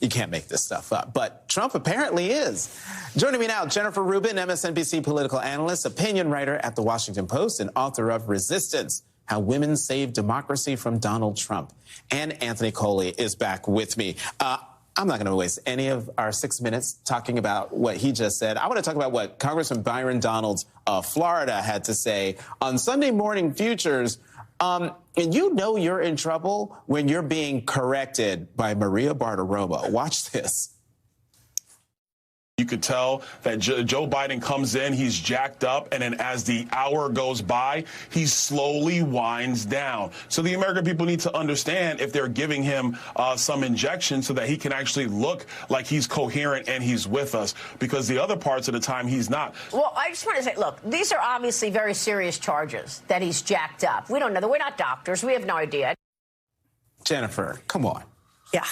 You can't make this stuff up. But Trump apparently is. Joining me now, Jennifer Rubin, MSNBC political analyst, opinion writer at The Washington Post, and author of Resistance: How Women Saved Democracy from Donald Trump. And Anthony Coley is back with me. I'm not going to waste any of our 6 minutes talking about what he just said. I want to talk about what Congressman Byron Donalds of Florida had to say on Sunday Morning Futures. And you know you're in trouble when you're being corrected by Maria Bartiromo. Watch this. You could tell that Joe Biden comes in, he's jacked up, and then as the hour goes by, he slowly winds down. So the American people need to understand if they're giving him some injection so that he can actually look like he's coherent and he's with us, because the other parts of the time he's not. Well, I just want to say, look, these are obviously very serious charges that he's jacked up. We don't know. We're not doctors. We have no idea. Jennifer, come on. Yeah,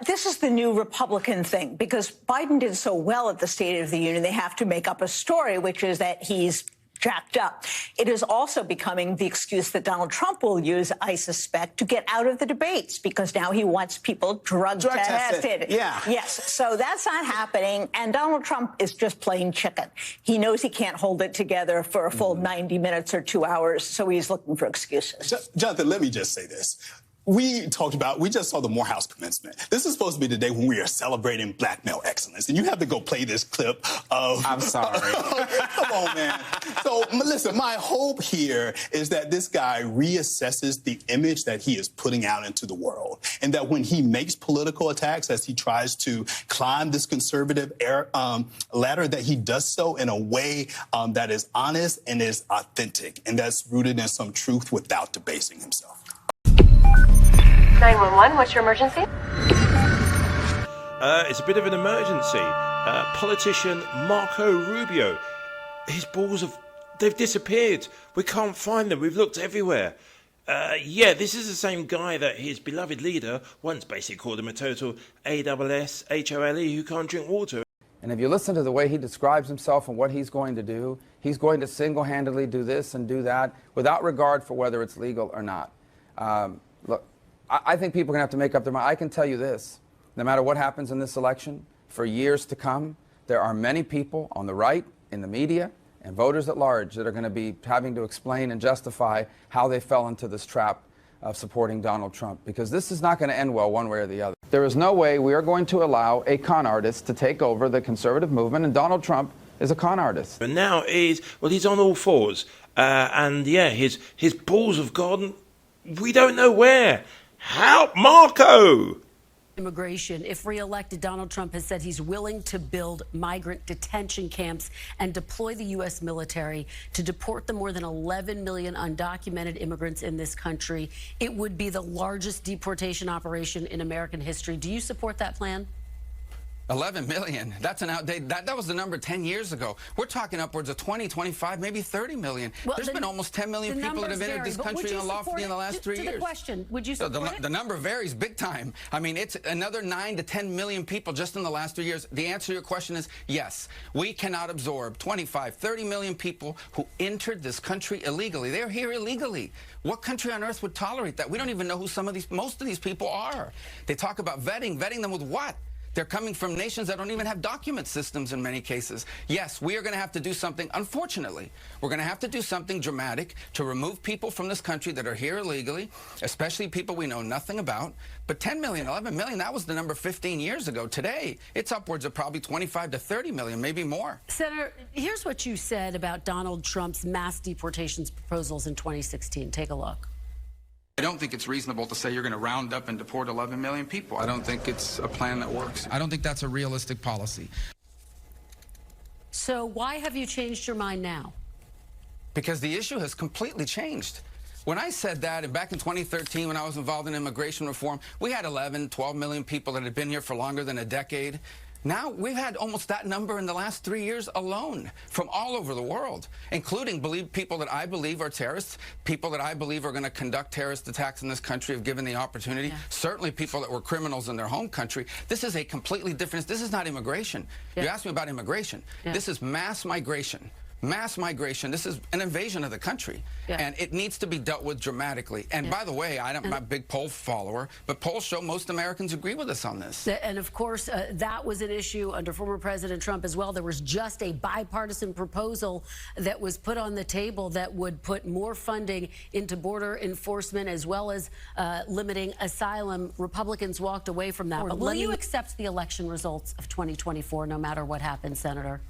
this is the new Republican thing, because Biden did so well at the State of the Union, they have to make up a story, which is that he's jacked up. It is also becoming the excuse that Donald Trump will use, I suspect, to get out of the debates, because now he wants people drug tested. Yeah. Yes, so that's not happening, and Donald Trump is just playing chicken. He knows he can't hold it together for a full 90 minutes or 2 hours, so he's looking for excuses. Jonathan, let me just say this. We just saw the Morehouse commencement. This is supposed to be the day when we are celebrating black male excellence. And you have to go play this clip of... I'm sorry. Come on, man. So, listen, my hope here is that this guy reassesses the image that he is putting out into the world. And that when he makes political attacks, as he tries to climb this conservative ladder, that he does so in a way that is honest and is authentic. And that's rooted in some truth without debasing himself. 911, what's your emergency? It's a bit of an emergency. Politician Marco Rubio, his balls they've disappeared. We can't find them. We've looked everywhere. Yeah, this is the same guy that his beloved leader once basically called him a total ASSHOLE who can't drink water. And if you listen to the way he describes himself and what he's going to do, he's going to single-handedly do this and do that without regard for whether it's legal or not. Look, I think people are going to have to make up their mind. I can tell you this, no matter what happens in this election, for years to come, there are many people on the right, in the media, and voters at large that are going to be having to explain and justify how they fell into this trap of supporting Donald Trump, because this is not going to end well one way or the other. There is no way we are going to allow a con artist to take over the conservative movement, and Donald Trump is a con artist. And now he's on all fours. And yeah, his balls have gone, we don't know where. Help, Marco! Immigration. If re-elected, Donald Trump has said he's willing to build migrant detention camps and deploy the U.S. military to deport the more than 11 million undocumented immigrants in this country. It would be the largest deportation operation in American history. Do you support that plan? 11 million. That's an outdated. That was the number 10 years ago. We're talking upwards of 20, 25, maybe 30 million. Well, There's been almost 10 million people that have entered this country unlawfully in the last 3 years. To the question, would you support it? The number varies big time. I mean, it's another 9 to 10 million people just in the last 3 years. The answer to your question is yes. We cannot absorb 25, 30 million people who entered this country illegally. They're here illegally. What country on earth would tolerate that? We don't even know who most of these people are. They talk about vetting them with what? They're coming from nations that don't even have document systems in many cases. Yes, we are going to have to do something, unfortunately. We're going to have to do something dramatic to remove people from this country that are here illegally, especially people we know nothing about. But 10 million, 11 million, that was the number 15 years ago. Today, it's upwards of probably 25 to 30 million, maybe more. Senator, here's what you said about Donald Trump's mass deportations proposals in 2016. Take a look. I don't think it's reasonable to say you're going to round up and deport 11 million people. I don't think it's a plan that works. I don't think that's a realistic policy. So why have you changed your mind now? Because the issue has completely changed. When I said that, and back in 2013, when I was involved in immigration reform, we had 11, 12 million people that had been here for longer than a decade. Now, we've had almost that number in the last 3 years alone from all over the world, including people that I believe are terrorists, people that I believe are going to conduct terrorist attacks in this country if given the opportunity, certainly people that were criminals in their home country. This is a completely different, this is not immigration. You asked me about immigration. This is mass migration mass migration. This is an invasion of the country, and it needs to be dealt with dramatically. And by the way, I'm not a big poll follower, but polls show most Americans agree with us on this. And of course, that was an issue under former President Trump as well. There was just a bipartisan proposal that was put on the table that would put more funding into border enforcement as well as limiting asylum. Republicans walked away from that. But will you accept the election results of 2024 no matter what happens, Senator?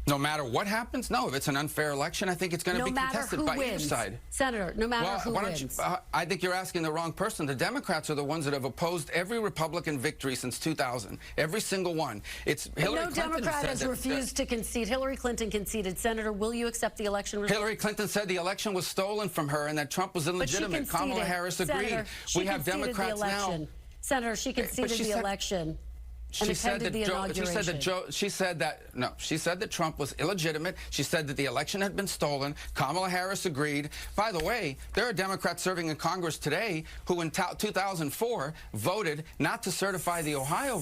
No matter what happens? No, if it's an unfair election, I think it's going to be contested by either side. Senator, no matter who wins. I think you're asking the wrong person. The Democrats are the ones that have opposed every Republican victory since 2000. Every single one. It's Hillary Clinton. No Democrat has refused to concede. Hillary Clinton conceded. Senator, will you accept the election results? Hillary Clinton said the election was stolen from her and that Trump was illegitimate. Kamala Harris agreed. Senator, we have Democrats now. Senator, she conceded the election. She said that Trump was illegitimate. She said that the election had been stolen. Kamala Harris agreed. By the way, there are Democrats serving in Congress today who in 2004 voted not to certify the Ohio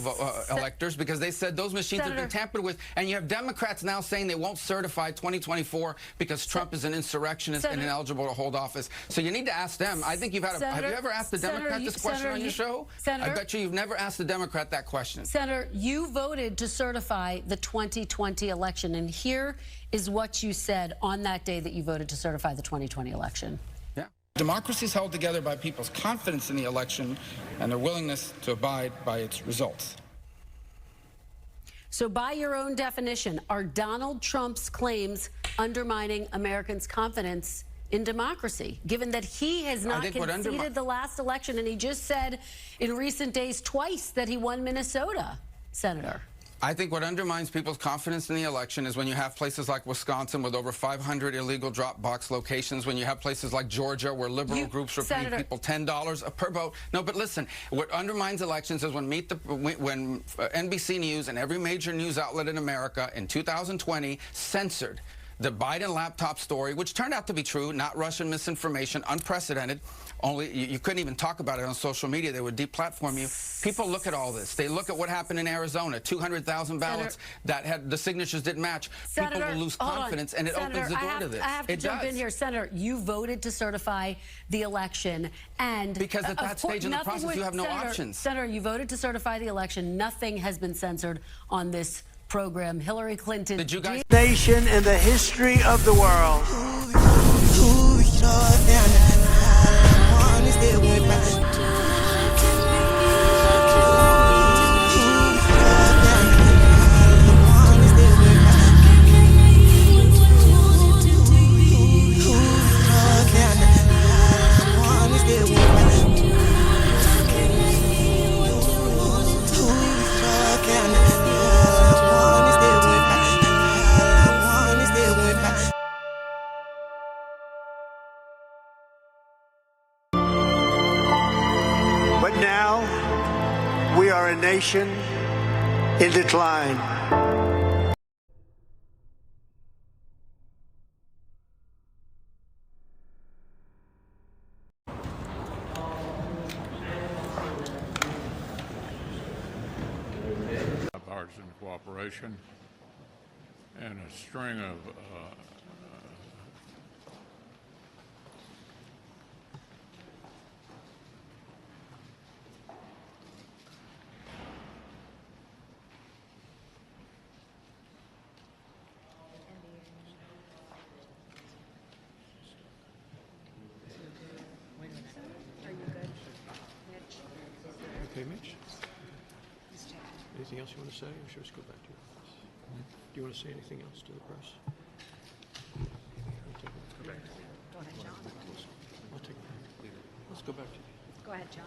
electors because they said those machines had been tampered with. And you have Democrats now saying they won't certify 2024 because Trump is an insurrectionist and ineligible to hold office. So you need to ask them. I think you've had have you ever asked the Democrat this question on your show? I bet you've never asked the Democrat that question. Senator, you voted to certify the 2020 election, and here is what you said on that day that you voted to certify the 2020 election. Yeah. Democracy is held together by people's confidence in the election and their willingness to abide by its results. So by your own definition, are Donald Trump's claims undermining Americans' confidence in democracy, given that he has not conceded the last election, and he just said in recent days twice that he won Minnesota, Senator? I think what undermines people's confidence in the election is when you have places like Wisconsin with over 500 illegal drop box locations, when you have places like Georgia where liberal groups are paying people $10 per vote. No, but listen, what undermines elections is when NBC News and every major news outlet in America in 2020 censored the Biden laptop story, which turned out to be true, not Russian misinformation, unprecedented. Only you couldn't even talk about it on social media. They would deplatform you. People look at all this. They look at what happened in Arizona, 200,000 ballots that had the signatures didn't match. People will lose confidence, and it opens the door to this. I have to jump in here. Senator, you voted to certify the election, and because at that stage in the process, you have no options. Senator, you voted to certify the election. Nothing has been censored on this program. Hillary Clinton. Did you guys? Nation in the history of the world. We are a nation in decline. Bipartisan cooperation and a string of Okay, Mitch? Anything else you want to say, or should we just go back to your office? Do you want to say anything else to the press? Let's go back. Go ahead, John. I'll take it. Let's go back to you. Go ahead, John.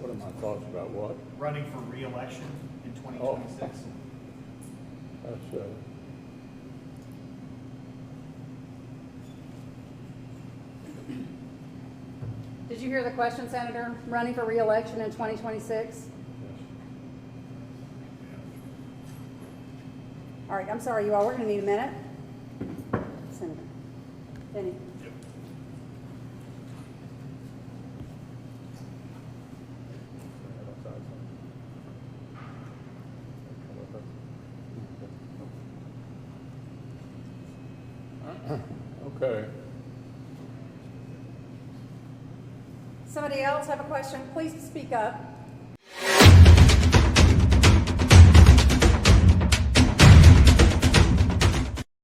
what are my thoughts about what? Running for re-election in 2026. That's Did you hear the question, Senator? Running for re-election in 2026? All right, I'm sorry, you all. We're going to need a minute. Senator. Benny. Okay. Somebody else have a question? Please speak up.